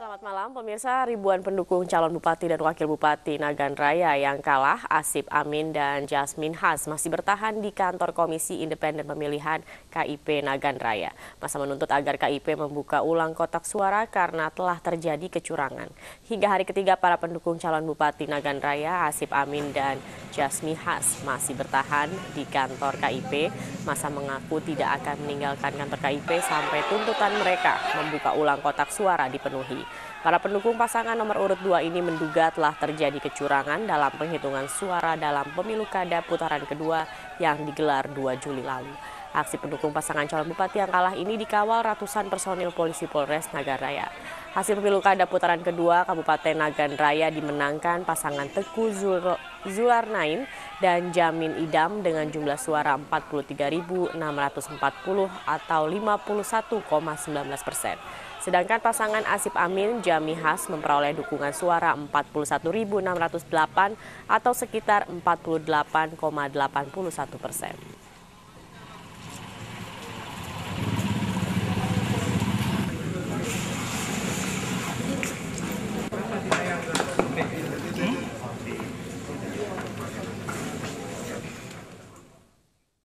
Selamat malam, pemirsa. Ribuan pendukung calon bupati dan wakil bupati Nagan Raya yang kalah, Asip Amin dan Jasmine Has, masih bertahan di kantor Komisi Independen Pemilihan KIP Nagan Raya. Masa menuntut agar KIP membuka ulang kotak suara karena telah terjadi kecurangan. Hingga hari ketiga, para pendukung calon bupati Nagan Raya, Asip Amin dan Jasmine Has, masih bertahan di kantor KIP. Masa mengaku tidak akan meninggalkan kantor KIP sampai tuntutan mereka membuka ulang kotak suara dipenuhi. Para pendukung pasangan nomor urut 2 ini menduga telah terjadi kecurangan dalam penghitungan suara dalam pemilu kada putaran kedua yang digelar 2 Juli lalu. Aksi pendukung pasangan calon bupati yang kalah ini dikawal ratusan personil polisi Polres Nagan Raya. Hasil pemilu kada putaran kedua Kabupaten Nagan Raya dimenangkan pasangan Teguh Zulkarnain dan Jamin Idam dengan jumlah suara 43.640 atau 51,19%. Sedangkan pasangan Asip Amin Jami Has memperoleh dukungan suara 41.608 atau sekitar 48,81%.